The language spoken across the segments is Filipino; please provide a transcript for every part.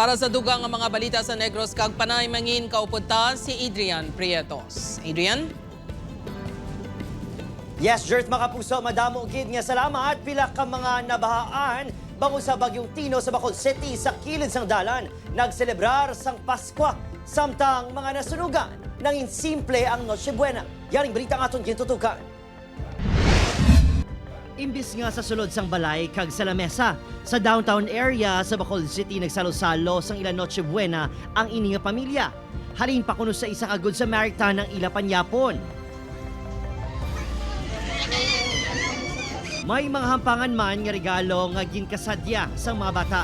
Para sa dugang nga mga balita sa Negros kag Panay mangin kaupunta si Adrian Prietos. Adrian? Yes, Jert, mga puso, madamo gid nga salamat pila ka mga nabahaan bango sa bagyong Tino sa Bacolod City sa kilid sang dalan. Nagselebrar sang Paskwa samtang mga nasunugan nangin simple ang Noche Buena. Yaring balita nga aton gintutukan. Imbis nga sa sulod sang balay kag sa lamesa, sa downtown area sa Bacolod City nagsalo-salo sang ila Noche Buena ang ini nga pamilya. Halin pa kuno sa isa ka Good Samaritan ng ila panyapon. May mga hampangan man nga regalo nga ginkasadya sang mga bata.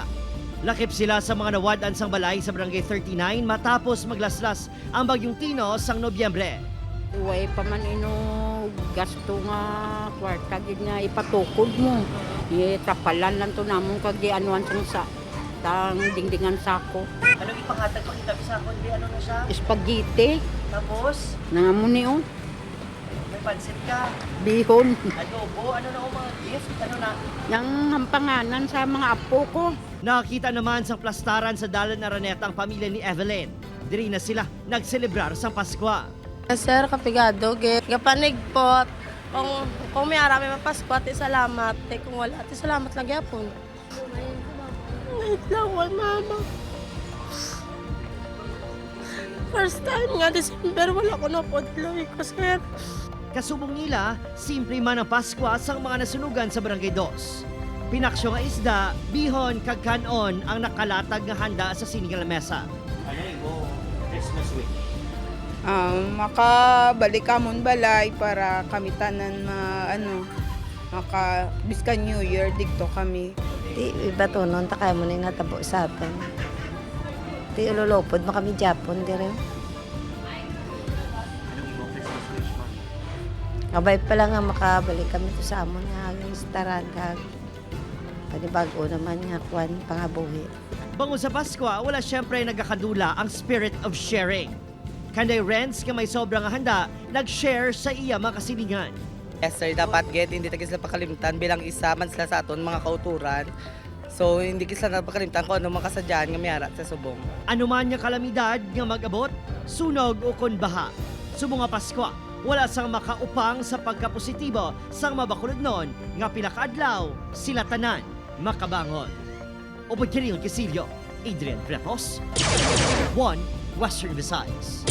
Lakip sila sa mga nawadan sang balay sa Barangay 39 matapos maglaslas ang bagyong Tino sang Nobyembre. Uway pa man gasto nga kwarta gid nga ipatukod mo. Tapalan lang to namon kag di anuan sa tang dingdingan sako. Anong ipangatag makita sa akon di ano na siya? Spaghetti Tapos namon ni may pansit ka, bihon. adobo, ano na o mga gift, ano na? Yang hampanganan sa mga apo ko. Nakita naman sa plastaran sa Dalan Araneta ang pamilya ni Evelyn. Diri na sila nagselebrar sa Paskwa. Sir, kapigado, gapanig po. Kung may arami mapasko, ati salamat. Kung wala, ati salamat lang yapon. Wait lang, mama. First time nga, December, wala ko na podloy ko, sir. Kasubong nila, simple man ang Paskwa sa mga nasunugan sa Barangay 2. Pinaksyo nga isda, bihon, kag kanon ang nakalatag nga handa sa sinigang mesa. Ano mo Christmas week? Makabalik kamon balay para kami tanan biskan New Year dito kami. Ti iba to noon takay mo na natabo sa atin. Ti ululopod mo kami Japon dire. Kabay pa lang nga makabalik kami to sa amon nga ang staran kag panibago naman nga kwan pangabuhi. Bango sa Paskwa, wala syempre nagakadula ang spirit of sharing. Kanday Renz nga may sobrang handa, nag-share sa iya mga kasilingan. Yes sir, dapat hindi tagis sila pakalimtan bilang isa man sila sa aton mga kauturan. So hindi sila napakalimtan kung ano mga kasadyaan nga mayara sa subong. Ano man nga kalamidad nga mag-abot, sunog o kon baha. Subong nga Paskwa, wala sang makaupang sa pagkapositibo sang mabakulod nun nga pila ka adlaw sila tanan makabangon. Upod Kiril Casillo, Adrian Prepos, 1 Western Visayas.